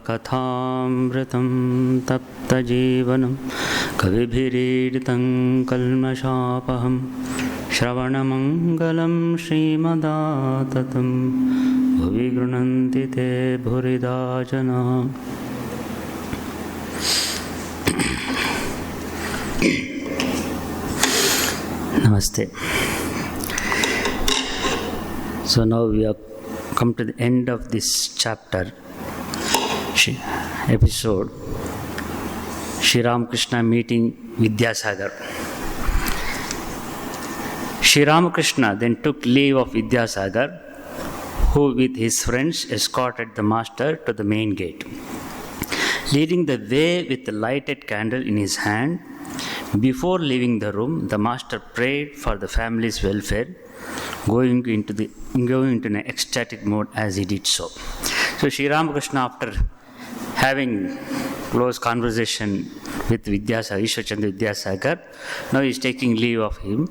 कथामृतं तप्तजीवनं कविभिरीडितं कल्मषापहं श्रवणमङ्गलं श्रीमदाततं भुवि गृह्णन्ति ते भुरिदा जना. Namaste. So now we have come to the end of this chapter, episode, Sri Ramakrishna meeting Vidyasagar. Sri Ramakrishna then took leave of Vidyasagar, who with his friends escorted the master to the main gate. Leading the way with a lighted candle in his hand, before leaving the room, the master prayed for the family's welfare, going into an ecstatic mode as he did so. So Sri Ramakrishna, after having close conversation with Vidyasagar, Ishwarchandra Vidyasagar, now he is taking leave of him.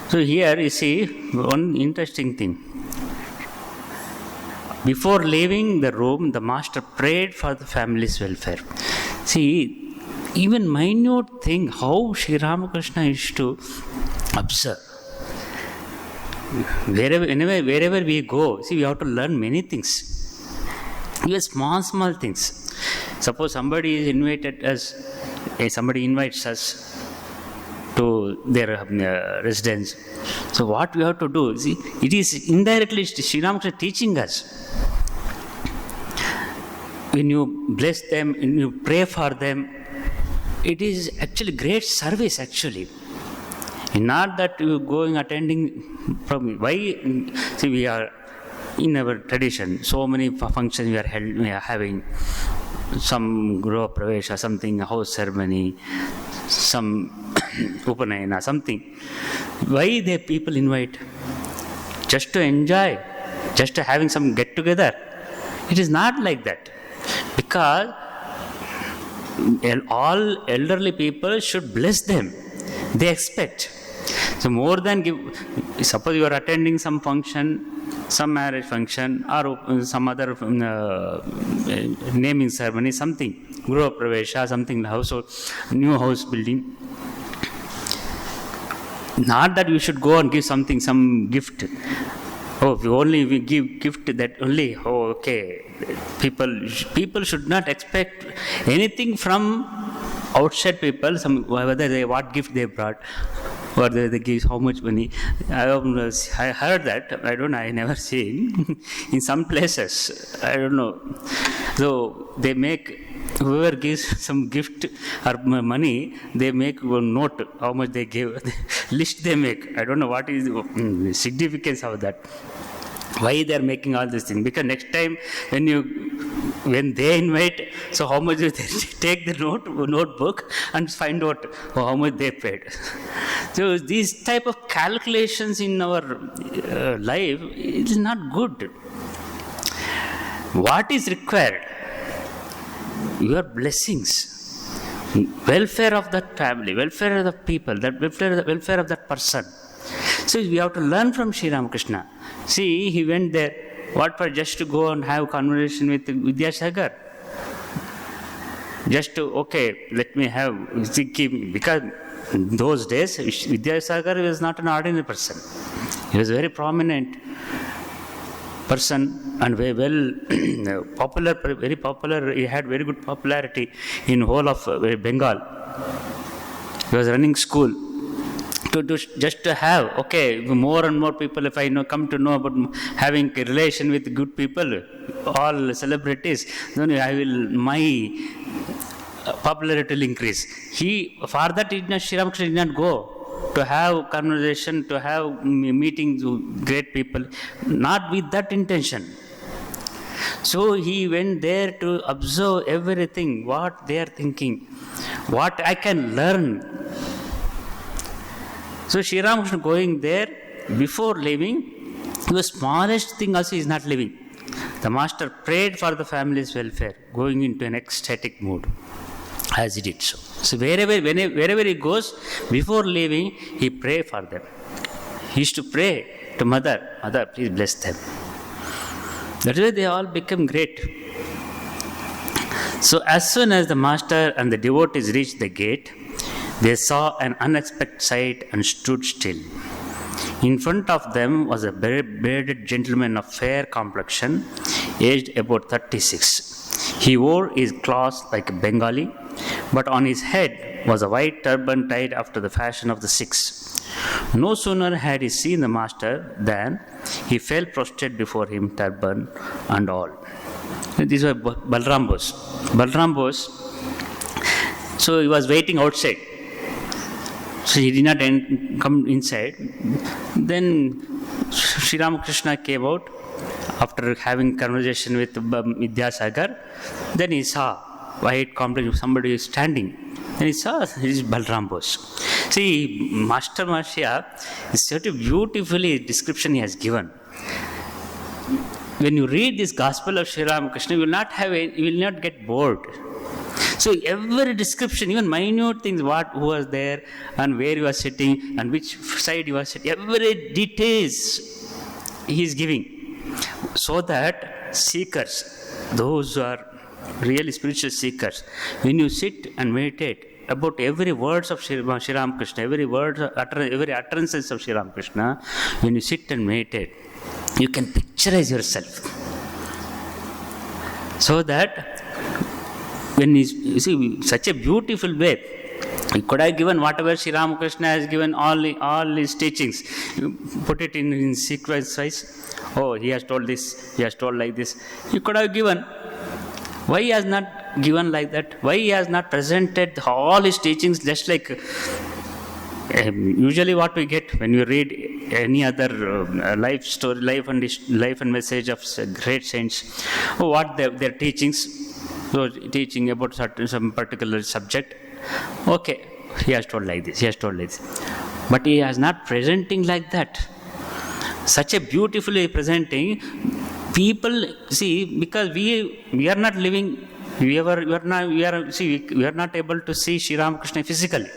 So here you see one interesting thing. Before leaving the room, the master prayed for the family's welfare. See, even minute thing, how Sri Ramakrishna used to observe. Wherever we go, see, we have to learn many things. Even small things. Suppose somebody is invited us, somebody invites us to their residence. So what we have to do, see, it is indirectly Sri Ramakrishna teaching us. When you bless them, when you pray for them, it is actually great service actually. Not that you going attending from why. See, we are in our tradition. So many functions we are having. Some Guru Pravesha, something house ceremony, some Upanayana, something. Why the people invite? Just to enjoy, just to having some get together. It is not like that, because all elderly people should bless them. They expect. So more than give, suppose you are attending some function, some marriage function, or some other naming ceremony, something, Guru Pravesha, something, household, new house building. Not that you should go and give something, some gift. Oh, we give gift that only, oh, okay. People should not expect anything from outside people, whether what gift they brought, whether they give how much money. I heard that, I never seen. In some places, I don't know. So they make, whoever gives some gift or money, they make a note how much they give, list they make. I don't know what is the significance of that. Why they are making all these things? Because next time when they invite, so how much they take the notebook and find out how much they paid. So these type of calculations in our life, it is not good. What is required? Your blessings, welfare of that family, welfare of the people, that welfare of that person. So we have to learn from Sri Ramakrishna. See, he went there, what for, just to go and have conversation with Vidyasagar? Just to, okay, let me have, because in those days, Vidyasagar was not an ordinary person. He was a very prominent person and very popular, he had very good popularity in whole of Bengal. He was running school. Just to have, okay, more and more people, if I come to know about having a relation with good people, all celebrities, then my popularity will increase. For that, Sri Ramakrishna did not go to have conversation, to have meetings with great people, not with that intention. So he went there to observe everything, what they are thinking, what I can learn. So Sri Ramakrishna going there, before leaving, the smallest thing also is not leaving. The master prayed for the family's welfare, going into an ecstatic mood, as he did so. So wherever he goes, before leaving, he prayed for them. He used to pray to Mother, please bless them. That is why they all become great. So as soon as the master and the devotees reached the gate, they saw an unexpected sight and stood still. In front of them was a bearded gentleman of fair complexion, aged about 36. He wore his clothes like a Bengali, but on his head was a white turban tied after the fashion of the Sikhs. No sooner had he seen the master than he fell prostrate before him, turban and all. This was Balram Bose. Balram Bose, so he was waiting outside. So he did not come inside. Then Sri Ramakrishna came out after having conversation with Vidyasagar. Then he saw white complex, somebody is standing. Then he saw it is Balram Bose. See, Master Mahashya is such a beautifully description he has given. When you read this Gospel of Sri Ramakrishna, you will not get bored. So every description, even minute things, who was there and where you are sitting and which side you are sitting, every details he is giving, so that seekers, those who are really spiritual seekers, when you sit and meditate about every words of Sri Ramakrishna, every utterances of Sri Ramakrishna, when you sit and meditate, you can picturize yourself, so that when you see such a beautiful way, he could have given whatever Sri Ramakrishna has given, all his teachings, you put it in sequence wise. Oh, he has told this, he has told like this. He could have given. Why he has not given like that? Why he has not presented all his teachings just like usually what we get when you read any other life story, life and message of great saints, what their teachings. So teaching about some particular subject, okay, he has told like this, he has told like this. But he is not presenting like that. Such a beautifully presenting, people see, because we are not living, we are not able to see Sri Ramakrishna physically.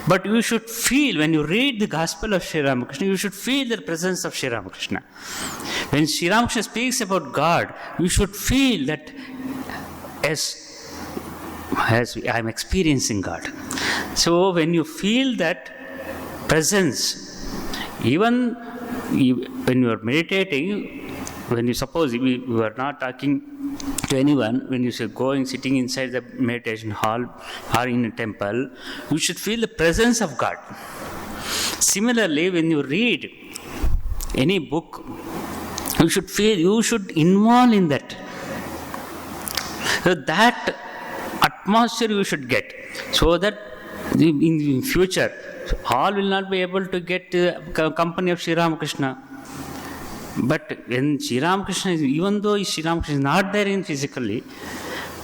But you should feel, when you read the Gospel of Sri Ramakrishna, you should feel the presence of Sri Ramakrishna. When Sri Ramakrishna speaks about God, you should feel that as I am experiencing God. So when you feel that presence, even when you are meditating, when you suppose you are not talking to anyone, when you say sitting inside the meditation hall or in a temple, you should feel the presence of God. Similarly, when you read any book, you should involve in that. So that atmosphere you should get, so that in future all will not be able to get company of Sri Ramakrishna. But when Sri Ramakrishna, even though Sri Ramakrishna is not there in physically,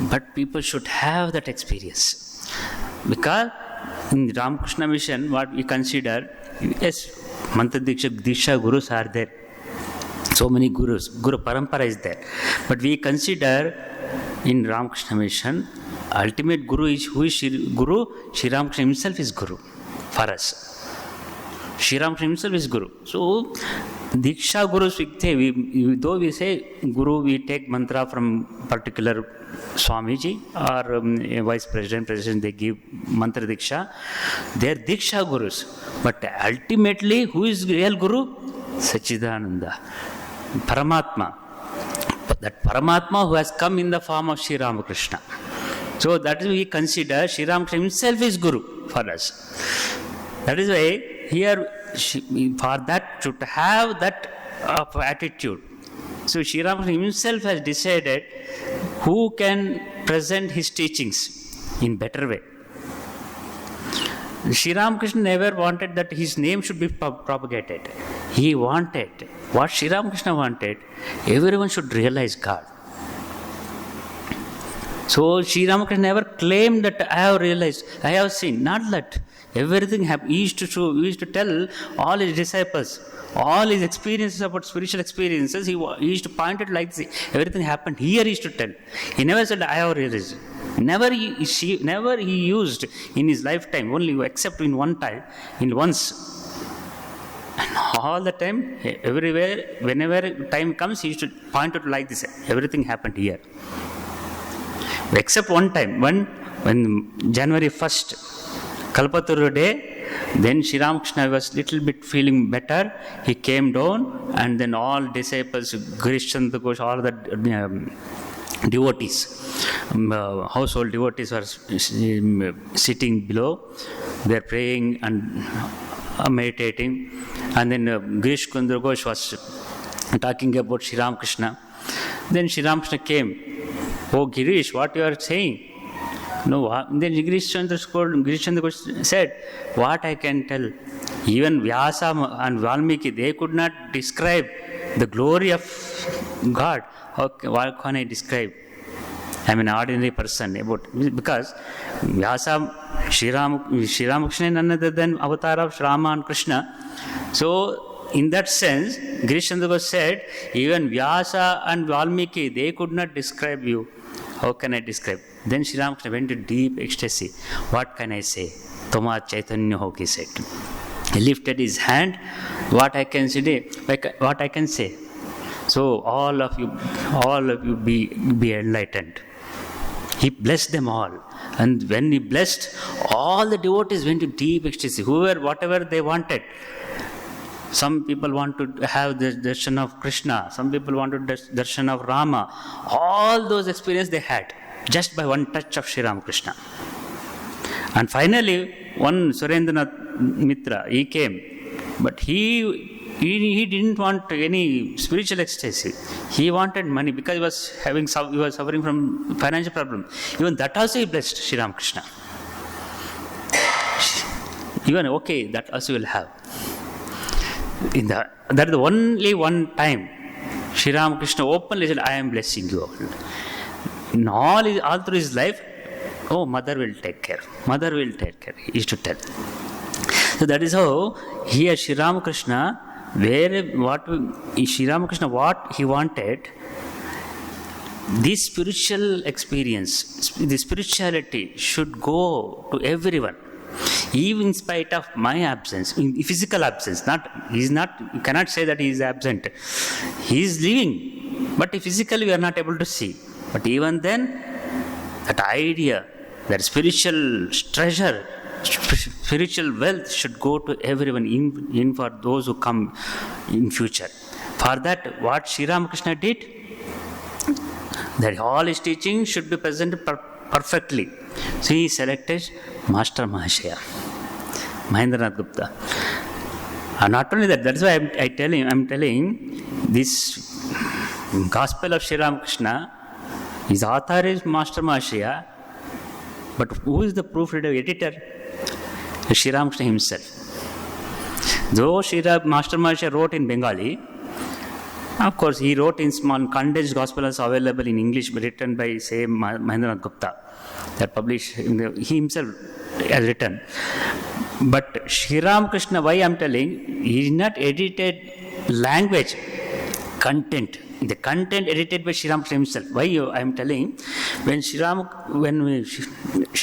but people should have that experience. Because in the Ramakrishna mission, what we consider, yes, Mantra Diksha Gurus are there. So many Gurus, Guru Parampara is there. But we consider in Ramakrishna mission, ultimate Guru is who is Guru? Sri Ramakrishna himself is Guru for us. Sri Ramakrishna himself is Guru. So, Diksha Guru, though we say Guru, we take mantra from particular Swamiji or a vice president, they give mantra Diksha. They are Diksha Gurus. But ultimately, who is real Guru? Sachidananda, Paramatma. That Paramatma who has come in the form of Sri Ramakrishna. So that is we consider Sri Ramakrishna himself is Guru for us. That is why here, for that, to have that attitude. So Sri Ramakrishna himself has decided who can present his teachings in better way. Sri Ramakrishna never wanted that his name should be propagated. He wanted, what Sri Ramakrishna wanted, everyone should realize God. So Sri Ramakrishna never claimed that I have realized, I have seen. Not that. Everything happened. He used to tell all his disciples, all his experiences about spiritual experiences, he used to point it like this. Everything happened here, he used to tell. He never said, I have realized. Never he used in his lifetime, only except in once. And all the time, everywhere, whenever time comes, he used to point out like this. Everything happened here. Except one time, when January 1st, Kalpataru day, then Sri Ramakrishna was little bit feeling better. He came down, and then all disciples, Girish Chandra Ghosh, all the devotees, household devotees were sitting below. They are praying and meditating. And then Girish Chandra Ghosh was talking about Sri Ramakrishna. Then Sri Ramakrishna came. Oh, Girish, what you are saying? No, then Girish Chandra Ghosh said, what I can tell? Even Vyasa and Valmiki, they could not describe the glory of God. What can I describe? I am an ordinary person. Because Vyasa, Sri Ramakrishna is none other than avatar of Rama and Krishna. So, in that sense, Girish Chandra Ghosh said, even Vyasa and Valmiki, they could not describe you. How can I describe? Then Sri Ramakrishna went to deep ecstasy. What can I say? Toma Chaitanya ho, he said. He lifted his hand. What I can say? What I can say? So all of you be enlightened. He blessed them all. And when he blessed, all the devotees went to deep ecstasy. Whatever they wanted. Some people want to have the darshan of Krishna. Some people want to darshan of Rama. All those experiences they had just by one touch of Sri Ramakrishna. And finally, one Surendranath Mitra, he came. But he didn't want any spiritual ecstasy. He wanted money because he was suffering from financial problem. Even that also he blessed Sri Ramakrishna. Even okay, that also will have. That is only one time Sri Ramakrishna openly said, I am blessing you all. All through his life, oh, mother will take care. Mother will take care, he used to tell. So that is how here Sri Ramakrishna, what he wanted, this spiritual experience, the spirituality should go to everyone. Even in spite of my absence, physical absence, you cannot say that he is absent. He is living, but physically we are not able to see. But even then, that idea, that spiritual treasure, spiritual wealth should go to everyone, in for those who come in future. For that, what Sri Ramakrishna did, that all his teaching should be presented perfectly. So he selected Master Mahashaya, Mahendranath Gupta. And not only that, that's why I'm telling this Gospel of Sri Ramakrishna, his author is Master Mahashaya, but who is the proofreader, editor? Sri Ramakrishna himself. Though Master Mahashaya wrote in Bengali, of course he wrote in small condensed Gospels available in English, written by say Mahendranath Gupta, that published, he himself has written. But Sri Ramakrishna, why I am telling, he is not edited language, content. The content edited by Sri Ramakrishna himself. Why I am telling, when Sri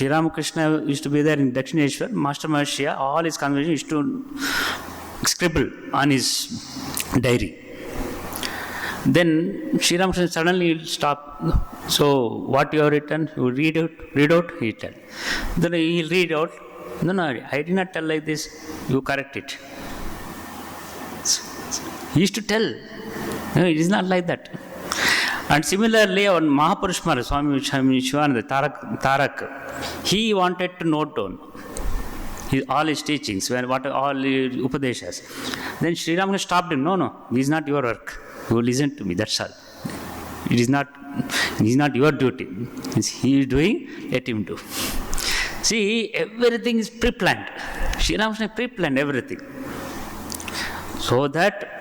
Ramakrishna used to be there in Dakshineshwar, Master Mahashaya, all his conversation used to scribble on his diary. Then Sri Ramakrishna suddenly stopped. So what you have written, you read out, he tell. Then he will read out. No, I did not tell like this. You correct it. He used to tell. No, it is not like that. And similarly, on Mahapurushmara, Swami Shivananda, Tarak, he wanted to note down all his teachings, all his Upadeshas. Then Sri Ramakrishna stopped him. No, this is not your work. You listen to me, that's all. It is not your duty. He is doing, let him do. See, everything is pre-planned. Sri Ramakrishna pre-planned everything. So that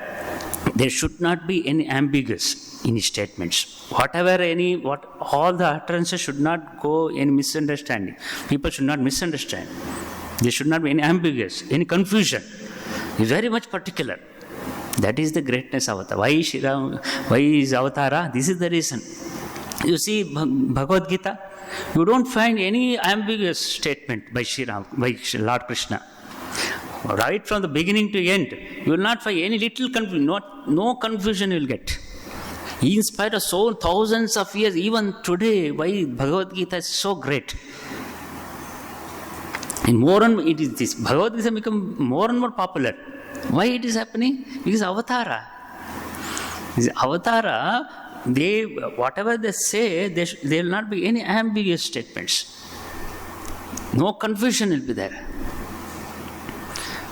there should not be any ambiguous in his statements. All the utterances should not go in misunderstanding. People should not misunderstand. There should not be any ambiguous, any confusion. He is very much particular. That is the greatness of Avatar. Why is Avatara? This is the reason. You see, Bhagavad Gita, you don't find any ambiguous statement by Lord Krishna. Right from the beginning to end, you will not find any little confusion. No confusion you will get. In spite of so thousands of years, even today, why Bhagavad Gita is so great. And more and it is this Bhagavad Gita become more and more popular. Why it is happening? Because Avatara. This Avatara, they whatever they say, there will not be any ambiguous statements. No confusion will be there.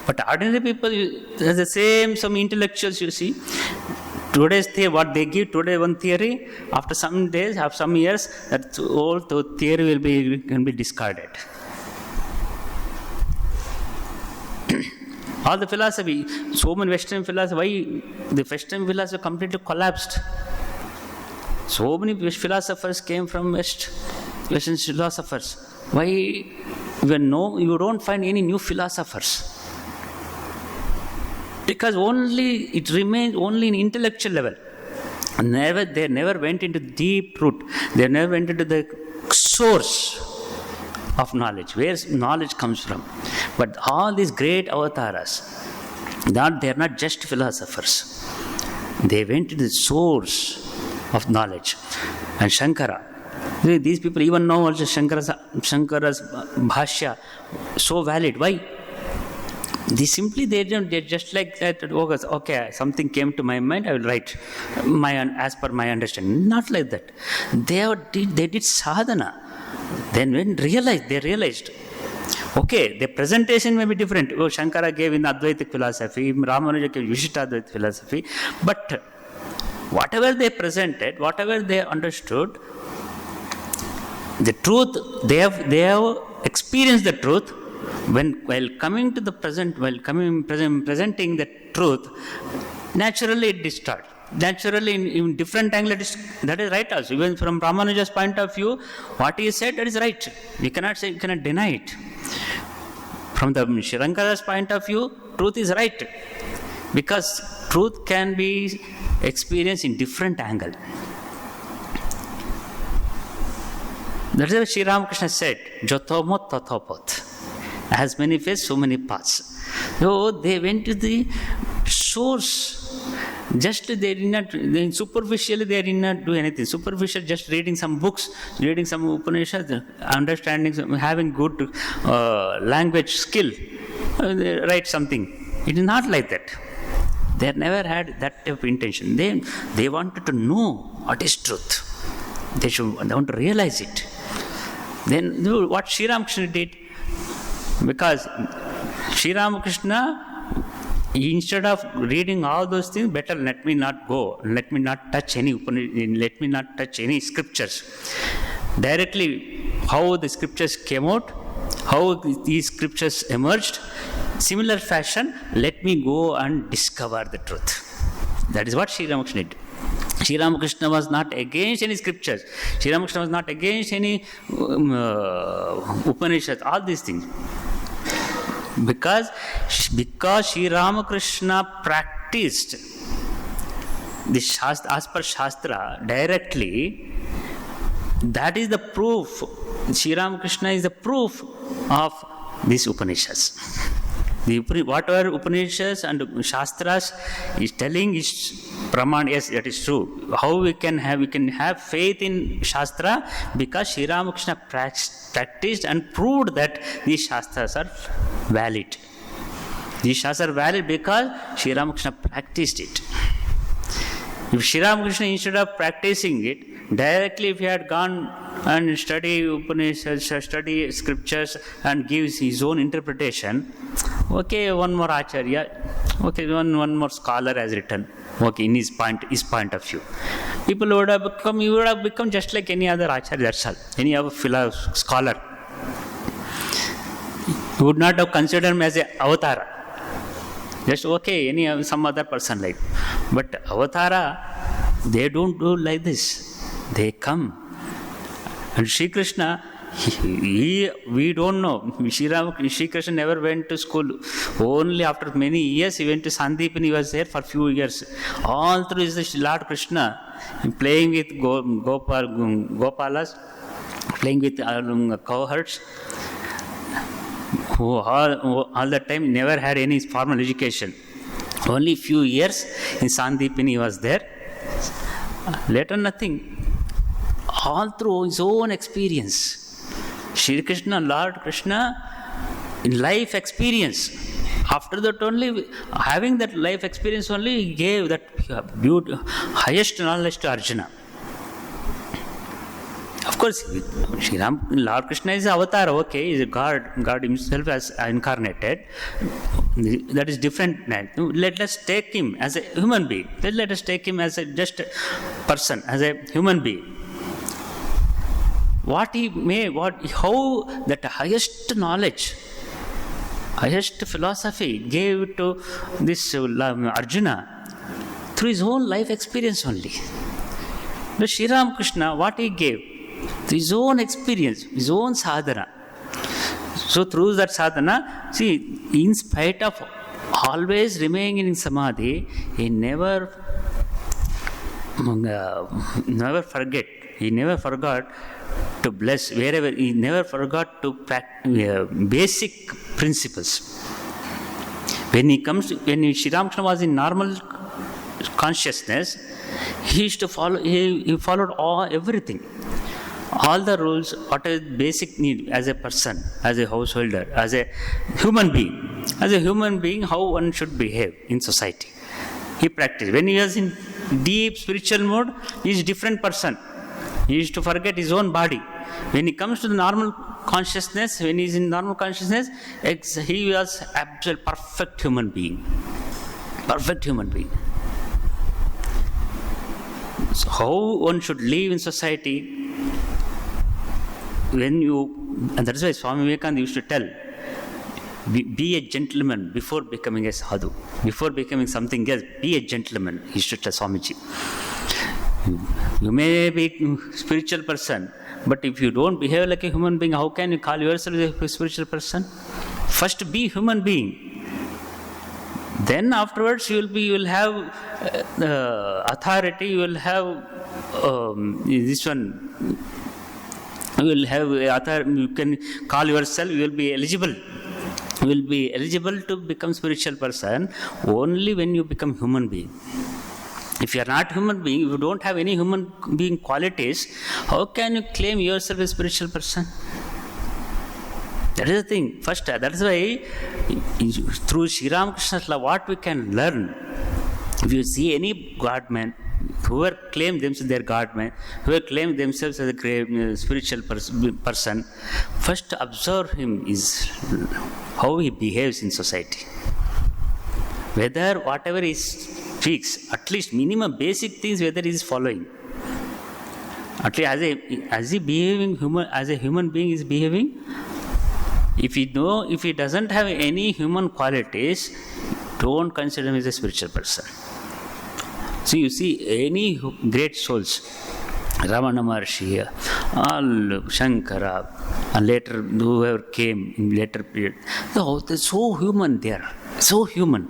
But ordinary people, there's the same, some intellectuals you see. Today's theory, what they give today one theory, after some days, after some years, that old theory can be discarded. All the philosophy, so many Western philosophy, why the Western philosophy completely collapsed? So many philosophers came from Western philosophers. Why you don't find any new philosophers? Because it remains only in intellectual level. They never went into deep root. They never went into the source of knowledge, where knowledge comes from. But all these great avatars, they are not just philosophers. They went to the source of knowledge. And Shankara, these people even know also Shankara's Bhashya, so valid. Why? They're just like that. Okay, something came to my mind, I will write as per my understanding. Not like that. They did sadhana. Then when they realized, okay, the presentation may be different. Shankara gave in Advaitic philosophy, Ramanuja gave Vishishtadvaita philosophy, but whatever they presented, whatever they understood, the truth, they have experienced the truth. While coming to the present, presenting the truth, naturally it distorts. Naturally, in different angle, that is right also. Even from Ramanuja's point of view, what he said, that is right. You cannot deny it. From the Shankara's point of view, truth is right. Because truth can be experienced in different angle. That is what Sri Ramakrishna said, Jothomo Tathopot. As many ways, so many paths. So they went to the source. Just superficially they did not do anything. Superficial, just reading some books, reading some Upanishads, understanding, having good language skill, they write something. It is not like that. They never had that type of intention. They wanted to know what is truth. They want to realize it. Then what Sri Ramakrishna did, because Sri Ramakrishna, instead of reading all those things, better let me not go, let me not touch any scriptures. Directly, how the scriptures came out, how these scriptures emerged, similar fashion, let me go and discover the truth. That is what Sri Ramakrishna did. Sri Ramakrishna was not against any scriptures. Sri Ramakrishna was not against any Upanishads, all these things. Because Sri Ramakrishna practiced the Shastra, as per Shastra, directly, that is the proof. Sri Ramakrishna is the proof of these Upanishads. Whatever Upanishads and Shastras is telling is Praman, yes, that is true. How we can have faith in Shastra? Because Sri Ramakrishna practiced and proved that these Shastras are valid. These Shastras are valid because Sri Ramakrishna practiced it. If Sri Ramakrishna, instead of practicing it, directly if he had gone and study Upanishads, study scriptures and gives his own interpretation, okay, one more Acharya, okay, one more scholar has written, okay, in his point of view. People would have become just like any other Acharya, that's all, any other scholar. You would not have considered him as an avatara. Just okay, some other person like. But avatara, they don't do like this. They come. And Sri Krishna, we don't know. Sri Krishna never went to school. Only after many years he went to Sandhya and he was there for few years. All through is the Lord Krishna playing with Gopalas, playing with cowherds. Who all the time never had any formal education. Only few years in Sandipini he was there. Later nothing. All through his own experience. Sri Krishna, Lord Krishna, in life experience. After that only, having that life experience only, he gave that highest knowledge to Arjuna. Of course, Lord Krishna is avatar, okay, he is a God himself as incarnated. That is different. Let us take him as a human being. Let us take him as a just person, as a human being. How that highest knowledge, highest philosophy gave to this Arjuna through his own life experience only. The Sri Ramakrishna, what he gave? His own experience, his own sadhana. So through that sadhana, see, in spite of always remaining in samadhi, he never forget. He never forgot to bless wherever. He never forgot to practice basic principles. When Sri Ramakrishna was in normal consciousness, he used to follow. He followed everything. All the rules, what is basic need as a person, as a householder, as a human being. As a human being, how one should behave in society. He practiced. When he was in deep spiritual mode, he is a different person. He used to forget his own body. When he comes to the normal consciousness, when he is in normal consciousness, he was absolute perfect human being. Perfect human being. So how one should live in society, and that is why Swami Vivekananda used to tell, be a gentleman before becoming a sadhu. Before becoming something else, be a gentleman, he used to tell Swamiji. You may be a spiritual person, but if you don't behave like a human being, how can you call yourself a spiritual person? First be human being. Then afterwards you will have authority, you will have this one. You will have you can call yourself, you will be eligible. You will be eligible to become spiritual person only when you become human being. If you are not human being, if you don't have any human being qualities, how can you claim yourself a spiritual person? That is the thing. First, that is why through Sri Ramakrishna's love, what we can learn, if you see any godman, whoever claim themselves their godman, whoever claim themselves as a great spiritual person, first observe him is how he behaves in society. Whether whatever he speaks, at least minimum basic things, whether he is following. At least as a human being is behaving. If he doesn't have any human qualities, don't consider him as a spiritual person. So you see any great souls, Ramana Maharshi, all Shankara, and later whoever came in later period, they're so human there, so human.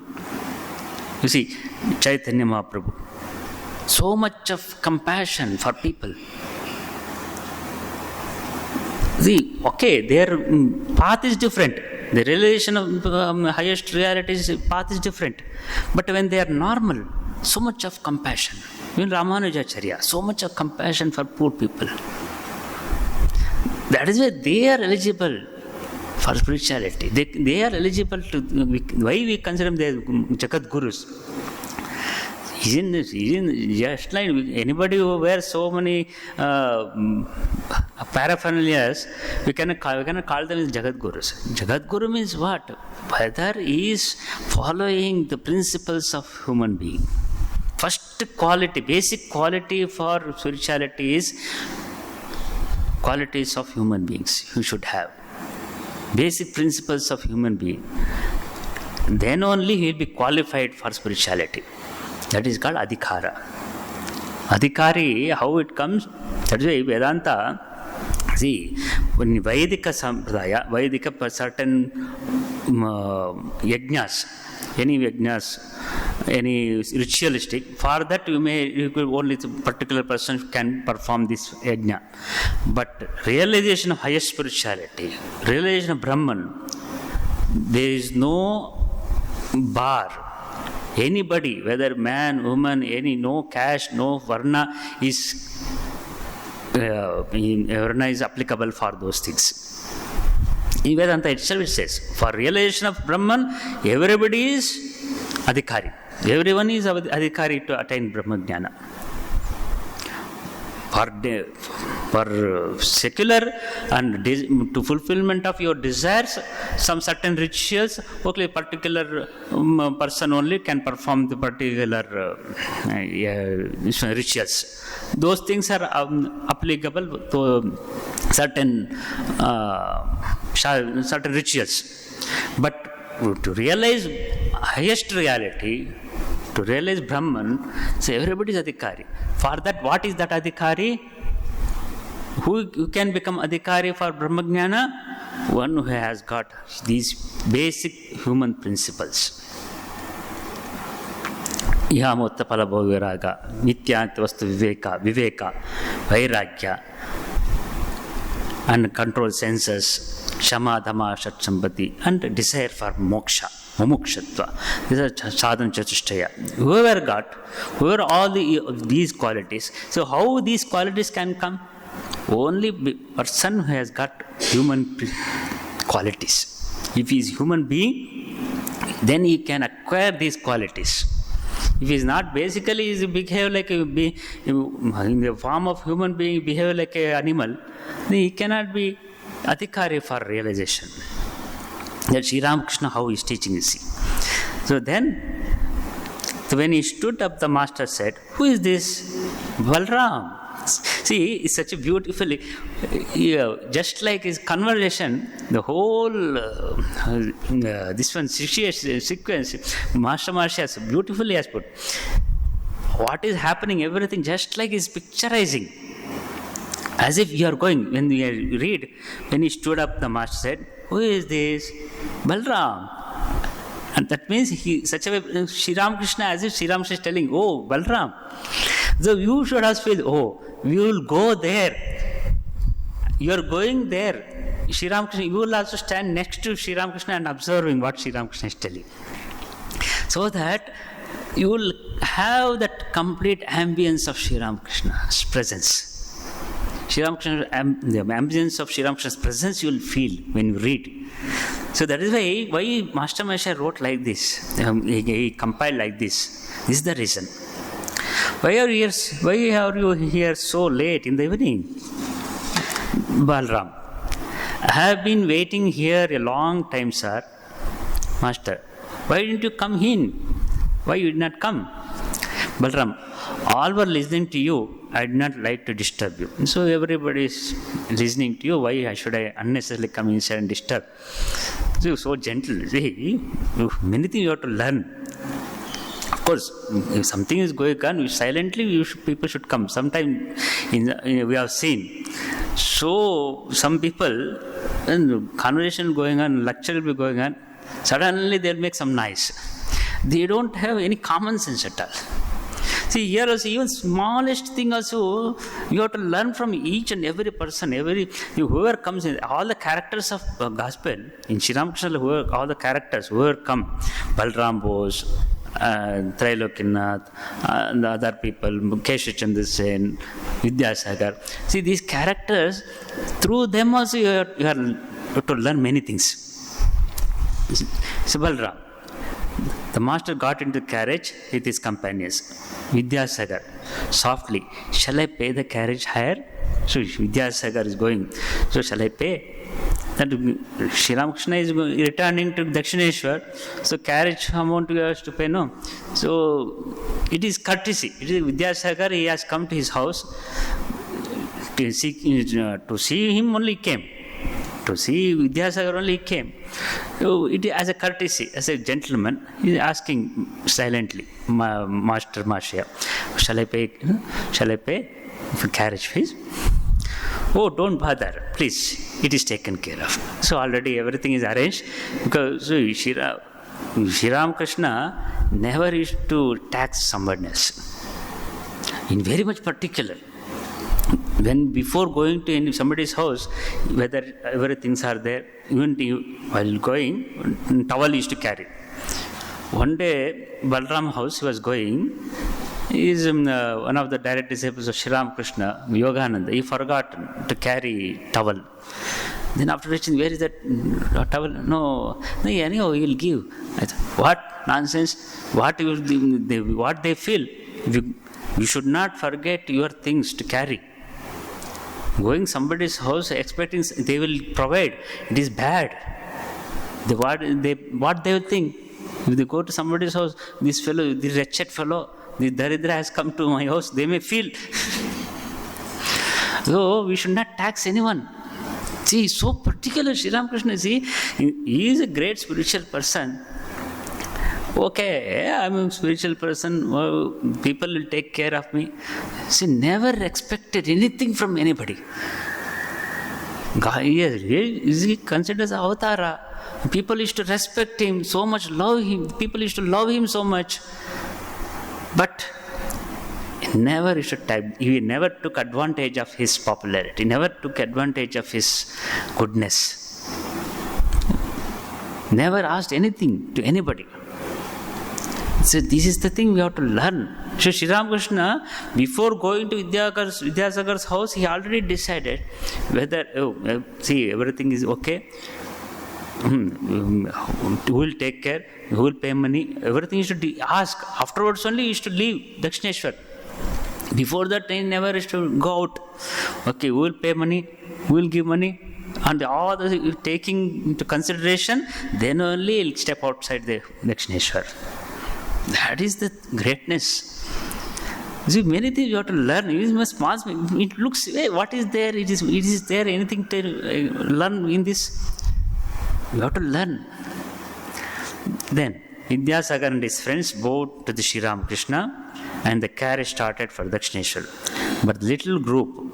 You see, Chaitanya Mahaprabhu, so much of compassion for people. See, okay, their path is different. The realization of highest realities path is different. But when they are normal, so much of compassion. Even Ramanujacharya, so much of compassion for poor people. That is why they are eligible for spirituality. They are eligible to, why we consider them the Jagat Gurus. Just like anybody who wears so many paraphernalias, we cannot call them as Jagat Gurus. Jagat Guru means what? Whether he is following the principles of human being. First quality, basic quality for spirituality is qualities of human beings you should have. Basic principles of human being. Then only he will be qualified for spirituality. That is called adhikara. Adhikari, how it comes? That is why Vedanta, see, when Vedika Sampradaya, Vedika certain yajnas, any ritualistic, for that only a particular person can perform this yajna. But realization of highest spirituality, realization of Brahman, there is no bar Anybody, whether man, woman, no caste, no varna varna is applicable for those things. In Vedanta itself it says, for realization of Brahman, everybody is adhikari. Everyone is adhikari to attain Brahma Jnana. For secular and to fulfillment of your desires, some certain rituals, only particular person only can perform the particular rituals. Those things are applicable to certain rituals. But to realize highest reality, to realize Brahman, so everybody is adhikari. For that, what is that adhikari? Who can become adhikari for Brahma Jnana? One who has got these basic human principles. Ihamotta palabho viraga, nityanta vastu viveka, vairagya, and control senses, shama, dhamma, shat-sambati, and desire for moksha. Mumukshatva. These are sadhana chatushtaya. Whoever all these qualities. So how these qualities can come? Only person who has got human qualities. If he is human being, then he can acquire these qualities. If he is not, basically he behave like in the form of human being, behave like an animal, then he cannot be adhikari for realization. That Sri Ramakrishna, how he is teaching, you see. So then, when he stood up, the master said, who is this? Balram. See, it's such a beautifully, just like his conversation, the whole, this one, sequence, Master Maharshi has beautifully has put. What is happening, everything, just like he's picturizing. As if you are going, when you read, when he stood up, the master said, who is this? Balram. And that means such a way, Sri Ramakrishna, as if Sri Ramakrishna is telling, oh, Balram. So you should have felt, oh, we will go there. You are going there. Sri Ramakrishna, you will also stand next to Sri Ramakrishna and observing what Sri Ramakrishna is telling. So that you will have that complete ambience of Sri Ramakrishna's presence. The ambience of Sri Ramakrishna's presence you will feel when you read. So that is why Master Maharshi wrote like this. He compiled like this. This is the reason. Why are you here so late in the evening? Balram, I have been waiting here a long time, sir. Master, why didn't you come in? Why you did not come? Balram, all were listening to you. I did not like to disturb you. So everybody is listening to you. Why should I unnecessarily come inside and disturb? So gentle. See, many things you have to learn. Of course, if something is going on, silently people should come. Sometimes we have seen. So some people, conversation going on, lecture will be going on, suddenly they'll make some noise. They don't have any common sense at all. See, here also, even smallest thing also, you have to learn from each and every person, whoever comes in, all the characters of gospel, in Sri Ramakrishna, all the characters, whoever come, Balram Bose, Trailokinath, and the other people, Kesha Chandra Sen, Vidyasagar. See, these characters, through them also you have to learn many things. So Balram, the master got into the carriage with his companions. Vidyasagar, softly, shall I pay the carriage hire? So Vidyasagar is going. So shall I pay? That Sri Ramakrishna is returning to Dakshineshwar. So carriage amount you have to pay, no. So it is courtesy. It is Vidyasagar, he has come to his house. To see him only came. To see Vidyasagar only came. So it is as a courtesy, as a gentleman, he is asking silently, Master Maharshi, shall I pay for carriage fees? Oh, don't bother, please, it is taken care of. So already everything is arranged, because Sri Ramakrishna never used to tax someone else. In very much particular. When before going to somebody's house, whether everything are there, even while going, towel used to carry. One day, Balram house he was going. He is one of the direct disciples of Sri Ramakrishna-Vivekananda. He forgot to carry towel. Then after reaching, where is that towel? No, anyhow, he will give. I thought, what nonsense? What they feel? You should not forget your things to carry. Going somebody's house expecting they will provide, it is bad. What they will think? If they go to somebody's house, this fellow, this wretched fellow, this Daridra has come to my house, they may feel. So we should not tax anyone. See, so particular Sri Ramakrishna, see, he is a great spiritual person. Okay, I'm a spiritual person, people will take care of me. See, never expected anything from anybody. God, he considers avatara. People used to respect him so much, love him. People used to love him so much. But he never took advantage of his popularity. He never took advantage of his goodness. Never asked anything to anybody. So this is the thing we have to learn. So Sri Ramakrishna, before going to Vidyasagar's house, he already decided whether, everything is okay. Who will take care? Who will pay money? Everything is to ask. Afterwards only he used to leave Dakshineshwar. Before that, he never used to go out. Okay, who will pay money? Who will give money? And all the taking into consideration, then only he'll step outside the Dakshineshwar. That is the greatness. See, many things you have to learn. It looks, what is there? It is there anything to learn in this? You have to learn. Then, Vidyasagar and his friends bowed to the Sri Ramakrishna and the carriage started for Dakshineshwar. But the little group,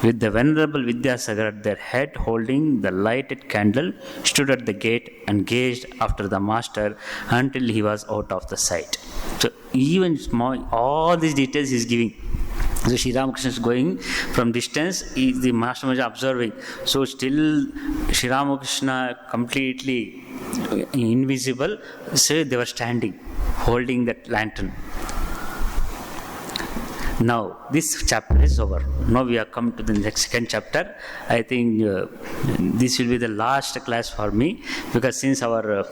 with the venerable Vidyasagar at their head holding the lighted candle, stood at the gate and gazed after the master until he was out of the sight. So even small, all these details he is giving. So Sri Ramakrishna is going from distance, the master was observing. So still Sri Ramakrishna completely invisible, so they were standing, holding that lantern. Now, this chapter is over. Now we have come to the next second chapter. I think this will be the last class for me, because since our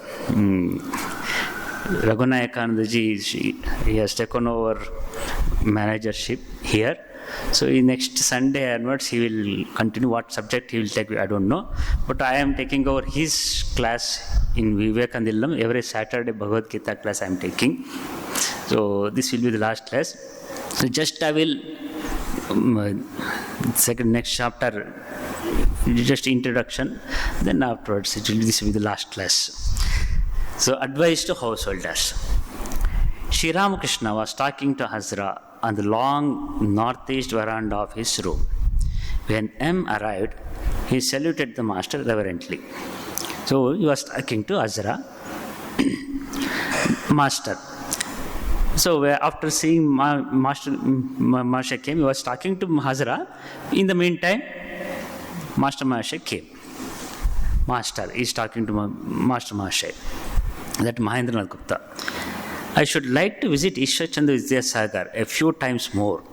Raghunayakanandaji, he has taken over managership here. So in next Sunday onwards, he will continue. What subject he will take, I don't know. But I am taking over his class in Vivekandilam. Every Saturday Bhagavad Gita class I am taking. So this will be the last class. So just I will, next chapter, just introduction. Then afterwards, this will be the last class. So advice to householders. Sri Ramakrishna was talking to Hazra on the long northeast veranda of his room. When M arrived, he saluted the master reverently. So he was talking to Hazra. Master. So after seeing Master came, he was talking to Hazra. In the meantime, Master came. Master is talking to Master, that Mahendranath Gupta. I should like to visit Ishwarchandra Vidyasagar a few times more.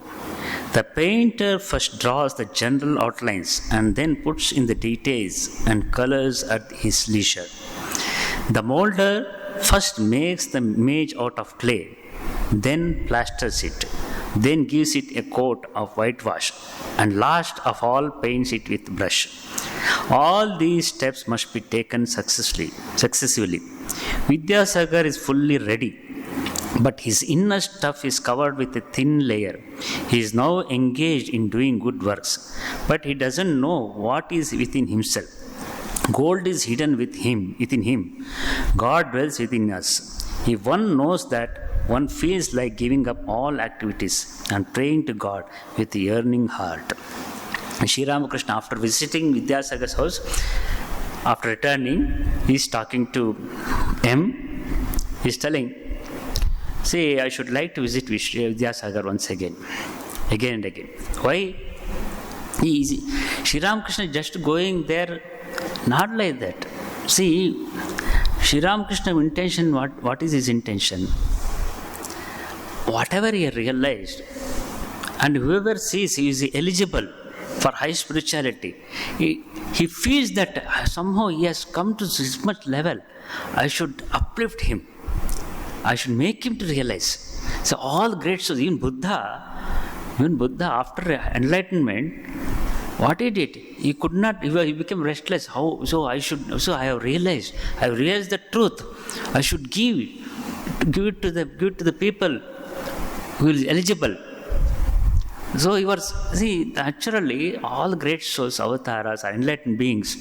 The painter first draws the general outlines and then puts in the details and colors at his leisure. The molder first makes the image out of clay, then plasters it, then gives it a coat of whitewash, and last of all paints it with brush. All these steps must be taken successively. Vidyasagar is fully ready, but his inner stuff is covered with a thin layer. He is now engaged in doing good works, but he doesn't know what is within himself. Gold is hidden within him. God dwells within us. If one knows that, one feels like giving up all activities and praying to God with a yearning heart. Sri Ramakrishna, after visiting Vidyasagar's house, after returning, he is talking to M. He is telling, say, I should like to visit Vidyasagar once again and again. Why? Sri Ramakrishna just going there, not like that. See, Sri Ramakrishna's intention, what is his intention? Whatever he realized, and whoever sees he is eligible for high spirituality, he feels that somehow he has come to this much level, I should uplift him. I should make him to realize. So all great souls, even Buddha after enlightenment, what he did, he could not, he became restless. So I have realized the truth. I should give it to the people who is eligible. So he was, naturally, all great souls, avatars, or enlightened beings,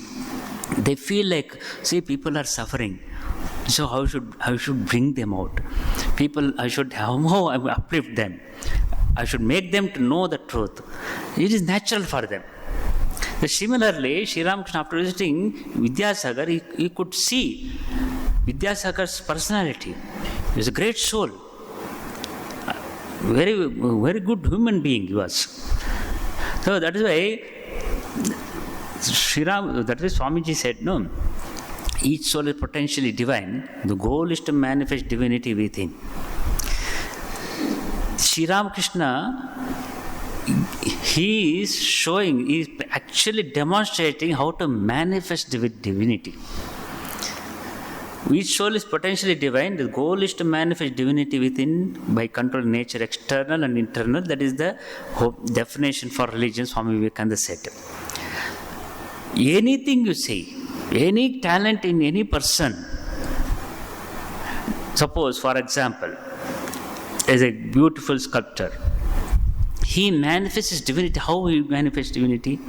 they feel like, people are suffering. So how should bring them out? I should uplift them. I should make them to know the truth. It is natural for them. Similarly, Sri Ramakrishna, after visiting Vidyasagar, he could see Vidyasagar's personality. He was a great soul. Very, very good human being he was. So that is why Swamiji said, no, each soul is potentially divine. The goal is to manifest divinity within. Sri Ramakrishna, he is actually demonstrating how to manifest divinity. Each soul is potentially divine. The goal is to manifest divinity within by controlling nature, external and internal. That is the definition for religion, Swami Vivekananda said. Anything you say, any talent in any person, suppose, for example, as a beautiful sculptor, he manifests his divinity. How he manifests divinity?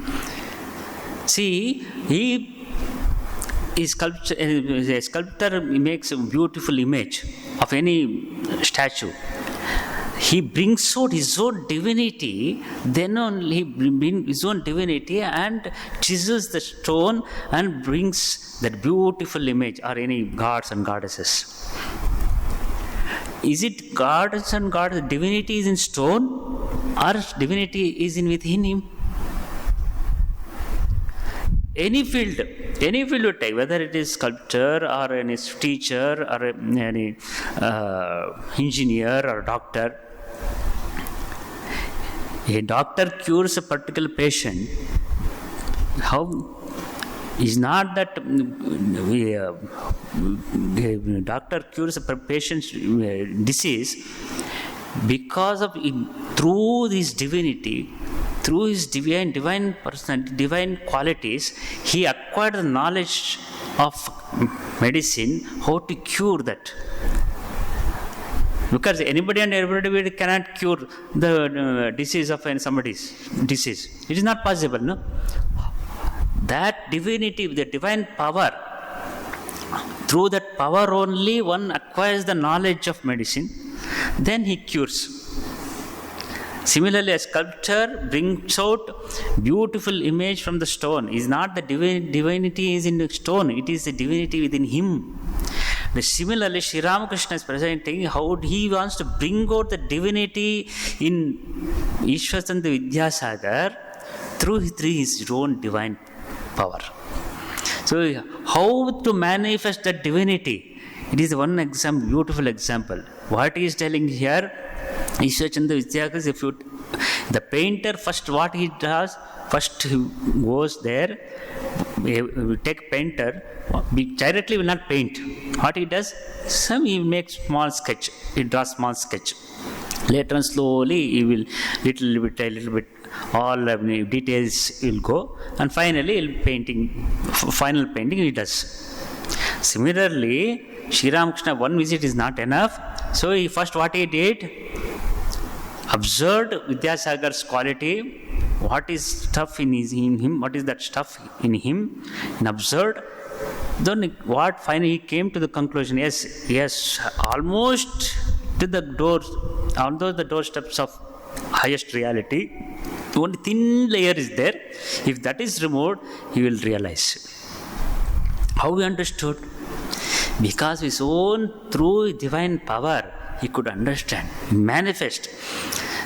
A sculptor makes a beautiful image of any statue. He brings out his own divinity, then only he brings his own divinity and chisels the stone and brings that beautiful image, or any gods and goddesses. Is it gods and goddesses, divinity is in stone, or divinity is within him? Any field you take, whether it is sculptor or any teacher or any engineer or doctor. A doctor cures a particular patient. How is not that doctor cures a patient's disease because of through his divinity, through his divine personality, divine qualities, he acquired the knowledge of medicine, how to cure that. Because anybody and everybody cannot cure the disease of somebody's disease. It is not possible, no? That divinity, the divine power, through that power only one acquires the knowledge of medicine, then he cures. Similarly, a sculptor brings out beautiful image from the stone. Is not the divinity is in the stone, it is the divinity within him. Similarly, Sri Ramakrishna is presenting how he wants to bring out the divinity in Ishapremananda Vidyasagar through his own divine power. So, how to manifest that divinity? It is one example, beautiful example. What he is telling here, Ishapremananda Vidyasagar, the painter first what he does, first he goes there, we take painter, directly will not paint. What he does, he makes small sketch, he draws small sketch. Later on slowly he will little bit all details will go, and finally final painting he does. Similarly, Sri Ramakrishna, one visit is not enough. So he first what he did, observed Vidyasagar's quality, what is stuff in him, what is that stuff in him, and observed. Then what finally he came to the conclusion, yes, almost to the doors, although the doorsteps of highest reality, one thin layer is there. If that is removed, he will realize. How he understood? Because his own through divine power, he could understand, manifest.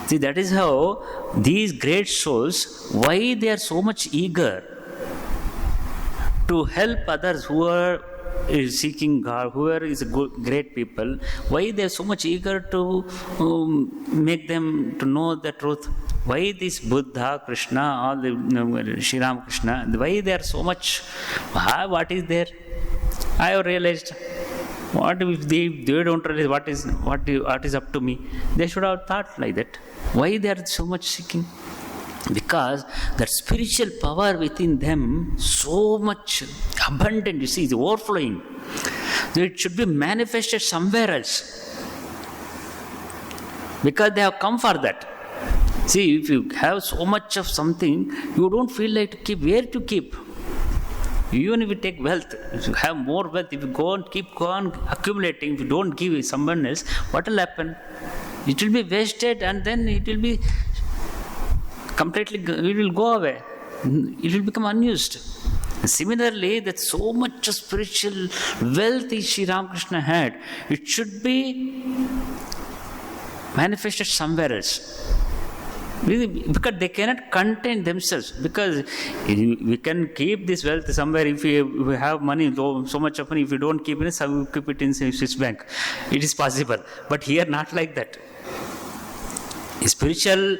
See, that is how these great souls, why they are so much eager to help others who are is seeking God, whoever is a good, great people, why they are so much eager to make them to know the truth? Why this Buddha, Krishna, all the Sri Ramakrishna, why they are so much? What is there? I have realized. What if they don't realize what is up to me? They should have thought like that. Why they are so much seeking? Because that spiritual power within them so much abundant, you see, is overflowing. So it should be manifested somewhere else. Because they have come for that. See, if you have so much of something, you don't feel like to keep. Where to keep? Even if you take wealth, if you have more wealth, if you keep on accumulating, if you don't give someone else, what will happen? It will be wasted, and then it will be completely, it will go away. It will become unused. Similarly, that so much of spiritual wealth Sri Ramakrishna had, it should be manifested somewhere else. Because they cannot contain themselves. Because we can keep this wealth somewhere. If we have money, so much of money, if we don't keep it, we keep it in Swiss bank. It is possible. But here, not like that. A spiritual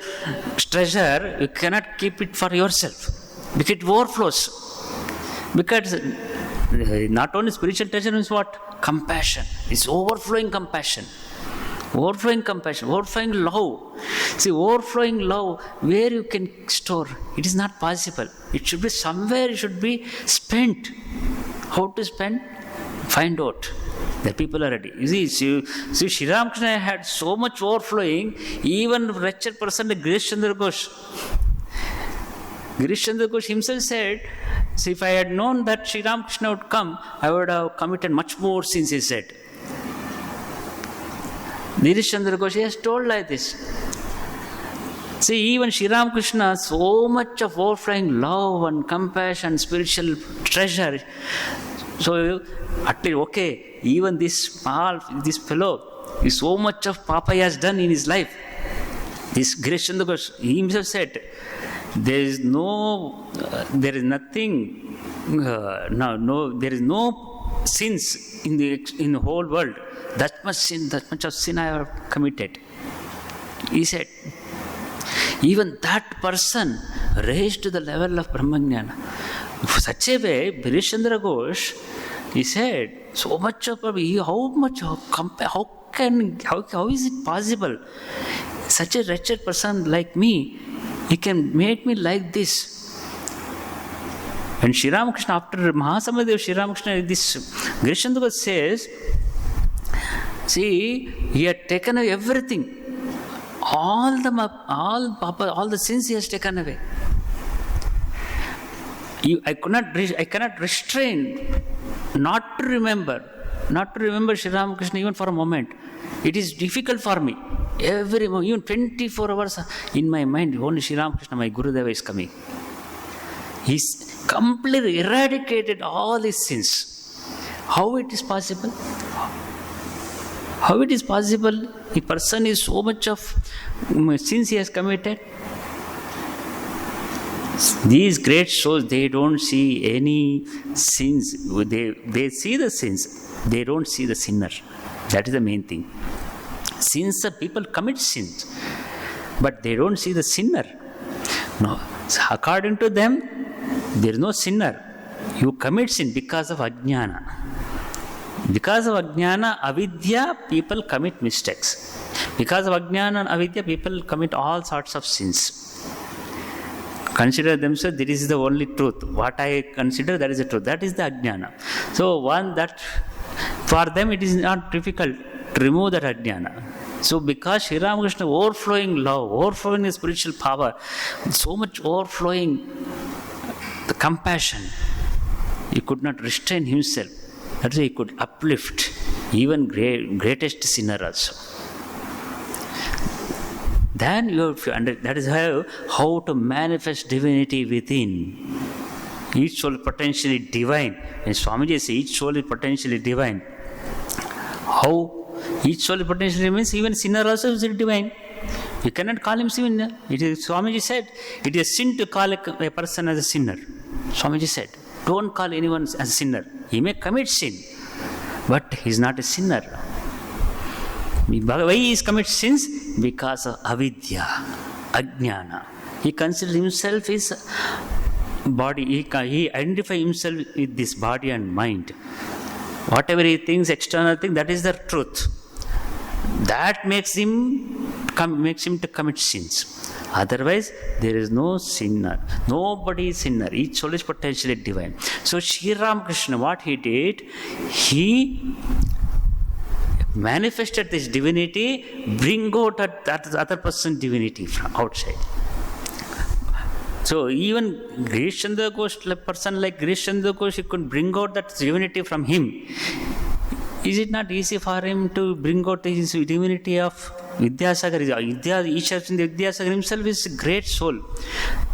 treasure, you cannot keep it for yourself. Because it overflows. Because not only spiritual treasure means what? Compassion. It's overflowing compassion. Overflowing compassion, overflowing love. See, overflowing love, where you can store, it is not possible. It should be somewhere, it should be spent. How to spend? Find out. The people are ready. You see, Sri Ramakrishna had so much overflowing, even wretched person like Girish Chandra Ghosh. Girish Chandra Ghosh himself said, see, if I had known that Sri Ramakrishna would come, I would have committed much more sins, he said. Girish Chandra Ghosh has told like this. See, even Sri Ramakrishna, so much of overflowing love and compassion, spiritual treasure. So, at least, okay, even this fellow, so much of Papa has done in his life. This Girish Chandra Ghosh, he himself said, there is nothing, there is no sins in the whole world. That much of sin I have committed. He said, even that person raised to the level of Brahmajnana. Such a way, Girish Chandra Ghosh, he said, so much of how is it possible? Such a wretched person like me, he can make me like this. And Sri Ramakrishna, after Mahasamadeva, Sri Ramakrishna, this Girish Chandra Ghosh says, see, he had taken away everything. All the sins he has taken away. I cannot restrain not to remember Sri Ramakrishna even for a moment. It is difficult for me. Every moment, even 24 hours in my mind, only Sri Ramakrishna, my Gurudeva, is coming. He's completely eradicated all his sins. How it is possible? How it is possible? A person is so much of sins he has committed. These great souls, they don't see any sins. They see the sins. They don't see the sinner. That is the main thing. Sins, people commit sins, but they don't see the sinner. No. So according to them, there is no sinner. You commit sin because of ajnana. Because of ajnana, avidya, people commit mistakes. Because of ajnana and avidya, people commit all sorts of sins. Consider themselves, this is the only truth. What I consider, that is the truth. That is the ajnana. So for them it is not difficult to remove that ajnana. So because Sri Ramakrishna overflowing love, overflowing the spiritual power, so much overflowing the compassion, he could not restrain himself. That's why he could uplift even greatest sinner also. Then you have to understand, that is how to manifest divinity within. Each soul potentially divine. And Swamiji says each soul is potentially divine. How? Each soul is potentially means even sinner also is divine. You cannot call him sinner. Swamiji said, it is sin to call a person as a sinner. Swamiji said. Don't call anyone as a sinner. He may commit sin, but he is not a sinner. Why he commits sins? Because of avidya, ajnana. He considers himself his body. He identifies himself with this body and mind. Whatever he thinks, external thing, that is the truth. That makes him to commit sins. Otherwise, there is no sinner. Nobody is sinner. Each soul is potentially divine. So, Sri Ramakrishna, what he did, he manifested this divinity, bring out that other person's divinity from outside. So, even Girish Chandra Ghosh, a person like Girish Chandra Ghosh, he could bring out that divinity from him. Is it not easy for him to bring out his divinity of Vidyasagar? Ishapremananda Vidyasagar himself is a great soul.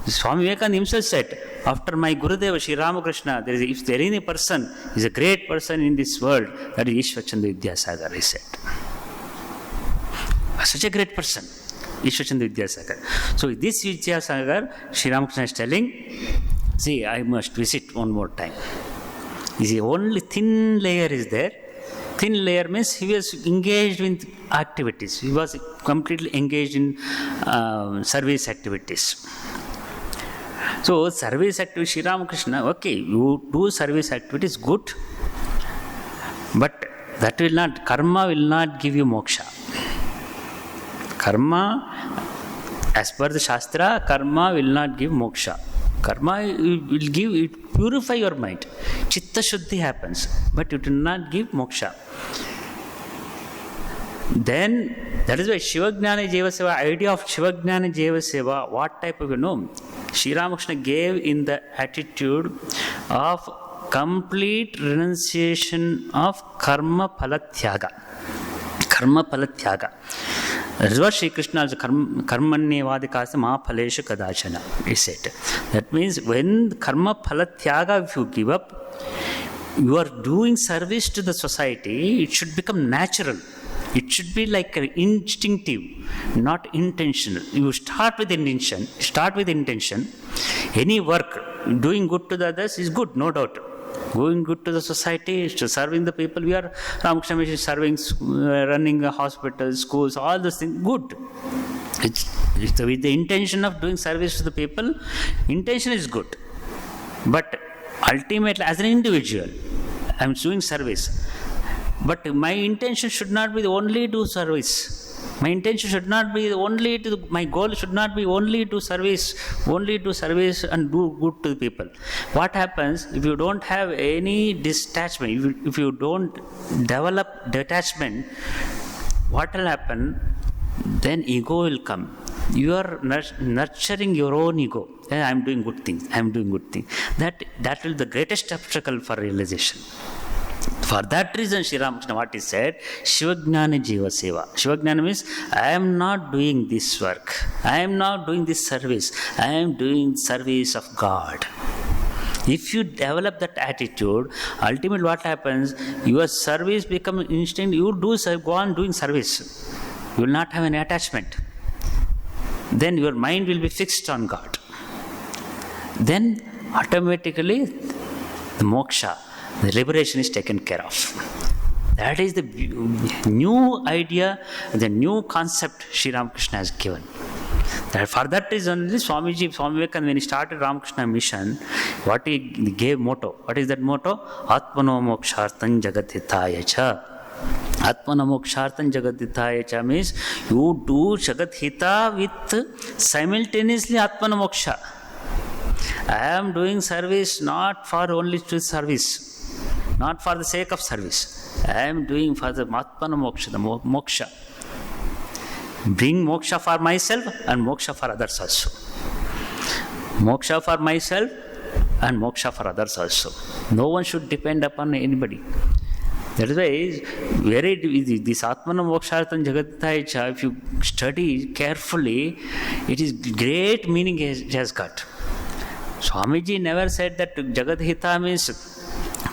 Swami Vivekananda himself said, after my Gurudeva Sri Ramakrishna, if there is any person is a great person in this world, that is Ishapremananda Vidyasagar, he said. Such a great person, Ishapremananda Vidyasagar. So this Vidyasagar, Sri Ramakrishna is telling, see, I must visit one more time. The only thin layer is there. Thin layer means he was engaged in activities. He was completely engaged in service activities. So, service activities, Sri Ramakrishna, okay, you do service activities, good, but that will not, karma will not give you moksha. Karma, as per the Shastra, karma will not give moksha. Karma will give, it purify your mind. Chitta Shuddhi happens, but it will not give moksha. Then, that is why Shivagnana Jeva Seva, idea of Shivagnana Jeva Seva, what type of, Sri Ramakrishna gave in the attitude of complete renunciation of karma phalatyaga. Karma phalatyaga. That is what Sri Krishna is karmanyevadikasa ma phaleshu kadachana, he said. That means when karma phalatyaga, if you give up, you are doing service to the society, it should become natural. It should be like instinctive, not intentional. You start with intention. Any work, doing good to the others is good, no doubt. Going good to the society, serving the people. We are Ramakrishna Mission serving, running hospitals, schools, all those things, good. It's with the intention of doing service to the people, intention is good. But ultimately, as an individual, I am doing service. But my intention should not be only to service. My intention should not be only to, my goal should not be only to service and do good to the people. What happens if you don't have any detachment, if you don't develop detachment, what will happen? Then ego will come. You are nurturing your own ego. I am doing good things. That will be the greatest obstacle for realization. For that reason, Sri Ramakrishna, what he said, Shivagnana Jiva Seva. Shivagnana means, I am not doing this work. I am not doing this service. I am doing service of God. If you develop that attitude, ultimately what happens, your service becomes instinct. You go on doing service. You will not have any attachment. Then your mind will be fixed on God. Then automatically the moksha, the liberation is taken care of. That is the new idea, the new concept Sri Ramakrishna has given. For that reason, Swami Vivekananda, when he started Ramakrishna Mission, what he gave motto? What is that motto? Atmano mokshartan jagatithaya cha. Atmana mokshartan jagatithaya cha means you do jagathita with simultaneously Atmana moksha. I am doing service not for only to service, not for the sake of service. I am doing for the Atmana moksha, the moksha. Bring moksha for myself and moksha for others also. Moksha for myself and moksha for others also. No one should depend upon anybody. That is why this Atmana mokshartan jagatithaya cha, if you study carefully, it is great meaning it has got. Swamiji never said that Jagat Hita means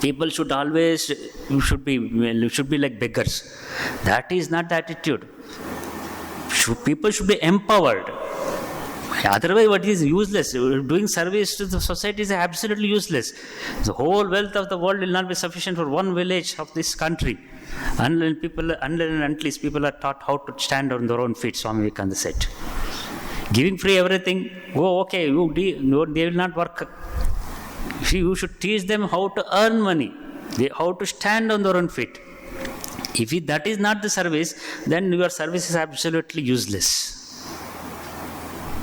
people should always should be like beggars. That is not the attitude. People should be empowered. Otherwise, what is useless? Doing service to the society is absolutely useless. The whole wealth of the world will not be sufficient for one village of this country. Unless people are taught how to stand on their own feet, Swami Vivekananda said. Giving free everything, they will not work. You should teach them how to earn money, how to stand on their own feet. If that is not the service, then your service is absolutely useless.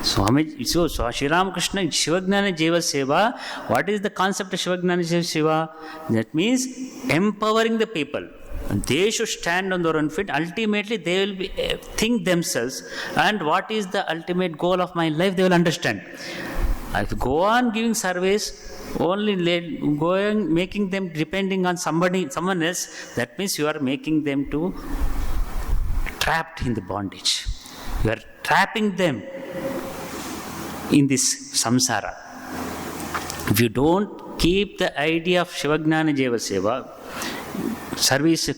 So Sri Ramakrishna, Shivagnana Jeva Seva, what is the concept of Shivagnana Jeva Seva? That means empowering the people. They should stand on their own feet. Ultimately, they will think themselves, and what is the ultimate goal of my life, they will understand. If you go on giving service, only going making them depending on someone else, that means you are making them to trapped in the bondage. You are trapping them in this samsara. If you don't keep the idea of Shivagnana Jeva Seva, service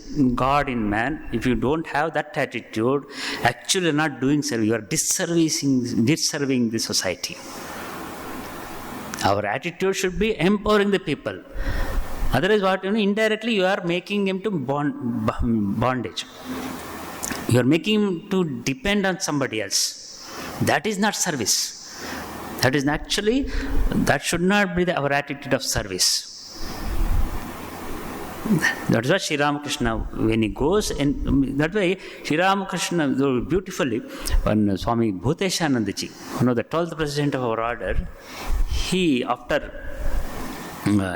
God in man, if you don't have that attitude, actually not doing service, you are disserving the society. Our attitude should be empowering the people. Otherwise, indirectly you are making them to bondage. You are making him to depend on somebody else. That is not service. That should not be our attitude of service. That is what Sri Ramakrishna, when he goes, and that way Sri Ramakrishna, beautifully, when Swami Bhuteshananda ji, the 12th president of our order, he, after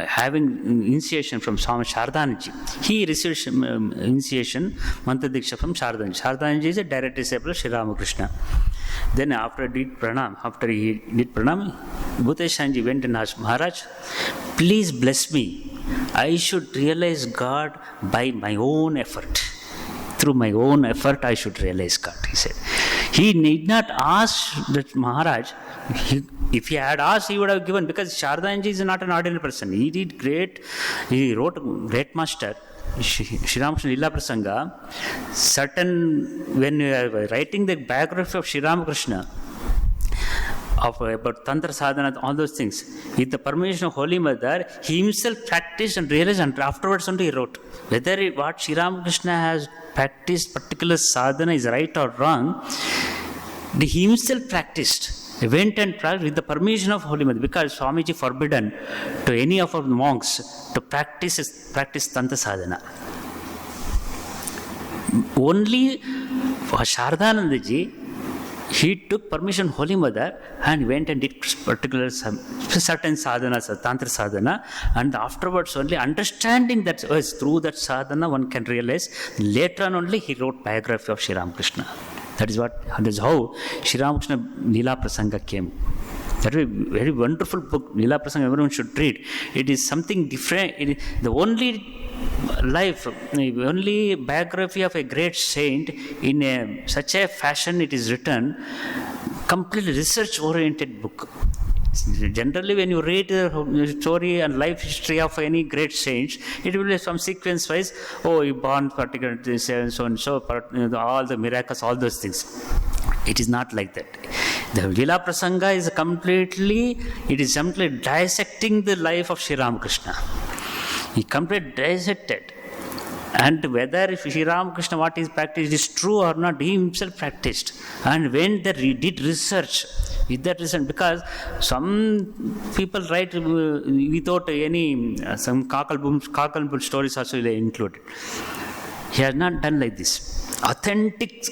having initiation from Swami Sharadanaji, he received initiation, Mantra Diksha from Sharadanaji. Sharadanaji is a direct disciple of Sri Ramakrishna. Then after he did pranam, Bhuteshanji went and asked, Maharaj, please bless me. I should realize God by my own effort. Through my own effort, I should realize God, he said. He need not ask that Maharaj. If he had asked, he would have given, because Sharadanaji is not an ordinary person. He wrote great master, Sri Ramakrishna Lila Prasanga. When you are writing the biography of Sri Ramakrishna, about Tantra Sadhana, all those things, with the permission of Holy Mother, he himself practiced and realized, and afterwards only he wrote. Whether what Sri Ramakrishna has practiced, particular sadhana, is right or wrong, he himself practiced. He went and practiced with the permission of Holy Mother, because Swamiji forbidden to any of our monks to practice Tantra Sadhana. Only for Sharadananda ji, he took permission Holy Mother and went and did particular certain sadhana, Tantra Sadhana, and afterwards only understanding that through that sadhana one can realize. Later on only he wrote biography of Sri Ramakrishna. That is how Sri Ramakrishna Lila Prasanga came. That is a very wonderful book, Lila Prasanga, everyone should read. It is something different. The only biography of a great saint in such a fashion it is written, completely research-oriented book. Generally, when you read the story and life history of any great saints, it will be some sequence-wise. He born particular this and so and so, all the miracles, all those things. It is not like that. The Lila Prasanga is simply dissecting the life of Sri Ramakrishna. He completely dissected. And whether Sri Ramakrishna, what he practiced is true or not, he himself practiced. And when he did research, with that reason, because some people write without any, some cockle bull stories also they included. He has not done like this. Authentic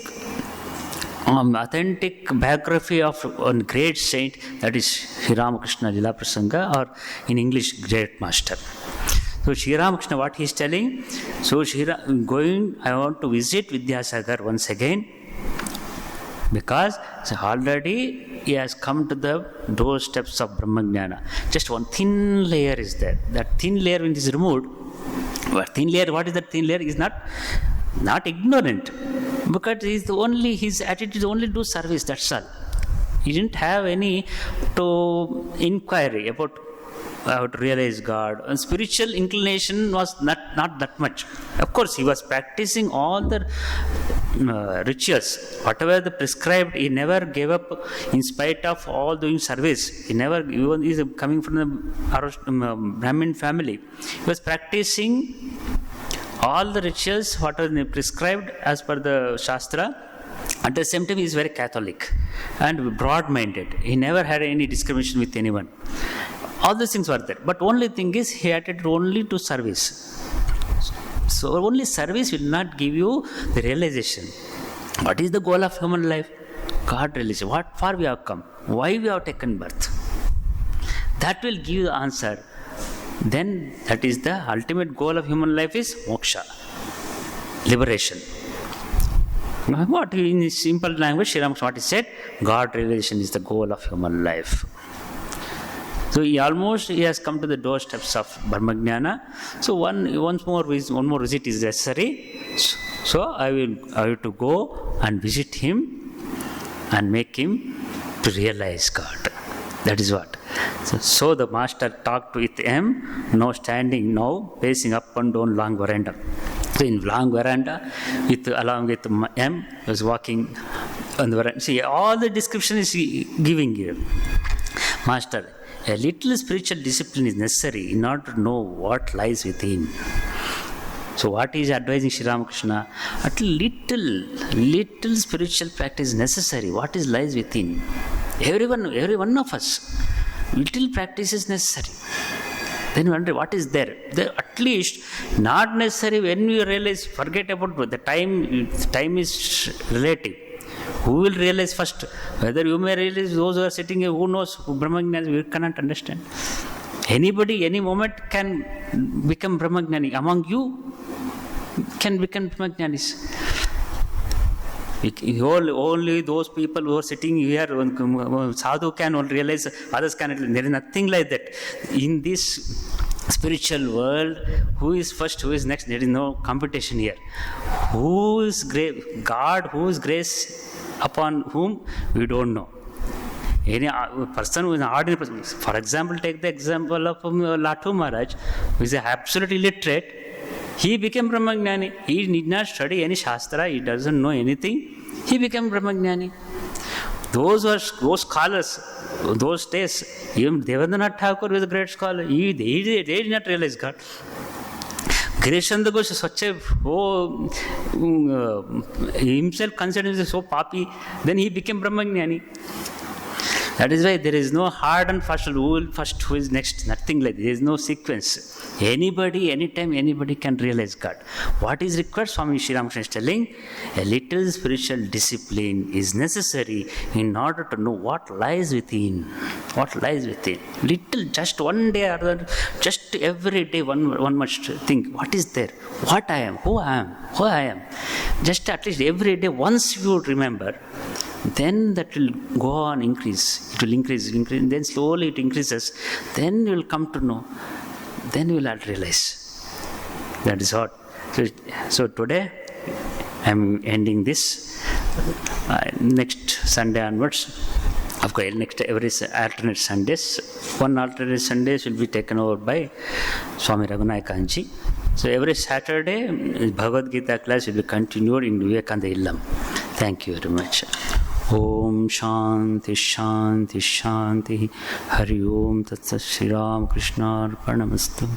biography of a great saint, that is Sri Ramakrishna Lila Prasanga, or in English, Great Master. So Sri Ramakrishna, what he is telling, I want to visit Vidyasagar once again, because already he has come to the doorsteps of Brahmajnana. Just one thin layer is there. That thin layer, when it is removed, what is that thin layer? He is not ignorant, because his attitude is only do service, that's all. He didn't have any inquiry about how to realize God. And spiritual inclination was not that much. Of course, he was practicing all the rituals, whatever the prescribed. He never gave up in spite of all doing service. He is coming from the Brahmin family. He was practicing all the rituals what are prescribed as per the Shastra. At the same time, he is very Catholic and broad-minded. He never had any discrimination with anyone. All these things were there. But only thing is, he attended only to service. So only service will not give you the realization. What is the goal of human life? God realization. What for we have come? Why we have taken birth? That will give you the answer. Then that is the ultimate goal of human life is moksha, liberation. What in simple language, Sri Ramakrishna, what he said, God realization is the goal of human life. So he has come to the doorsteps of Brahmagnana. So one more visit is necessary. So I have to go and visit him and make him to realize God. That is what. So the master talked with him, now pacing up and down long veranda. So in long veranda, along with M, he was walking on the veranda. See, all the description is giving here. Master, a little spiritual discipline is necessary in order to know what lies within. So what is advising Sri Ramakrishna? A little spiritual practice is necessary. What is lies within? Every one of us, little practice is necessary. Then we wonder what is there. At least not necessary when we realize, forget about the time. Time is relative. Who will realize first? Whether you may realize, those who are sitting here, who knows? Brahmagnani, we cannot understand. Anybody, any moment can become Brahmagnani. Among you can become Brahmagnanis. Only those people who are sitting here, sadhu can realize, others cannot. There is nothing like that. In this spiritual world, who is first, who is next, there is no competition here. Who is God, who is grace upon whom, we don't know. Any person who is an ordinary person, for example, take the example of Latu Maharaj, who is absolutely illiterate. He became Brahmagnani. He need not study any Shastra. He doesn't know anything. He became Brahmagnani. Those scholars, those days, even Devendranath Thakur was a great scholar. They did not realize God. Grishandra Ghosh is such a, himself considered as so papi. Then he became Brahmagnani. That is why there is no hard and fast rule, first who is next, nothing like that. There is no sequence. Anybody, anytime, anybody can realize God. What is required? Swami Sri Ramakrishna is telling, a little spiritual discipline is necessary in order to know what lies within. What lies within. Little, just one day or other, just every day one must think, what is there? What I am? Who I am? Just at least every day, once you remember, then that will go on increase. It will increase, then slowly it increases. Then you will come to know. Then you will not realize. That is what. So today I am ending this. Next Sunday onwards, of course, every alternate Sundays. One alternate Sundays will be taken over by Swami Raghunathanji. So every Saturday, Bhagavad Gita class will be continued in Vivekananda Illam. Thank you very much. Om Shanti Shanti Shanti Hari Om Tat Sat Sri Ramakrishna Arpanamastu.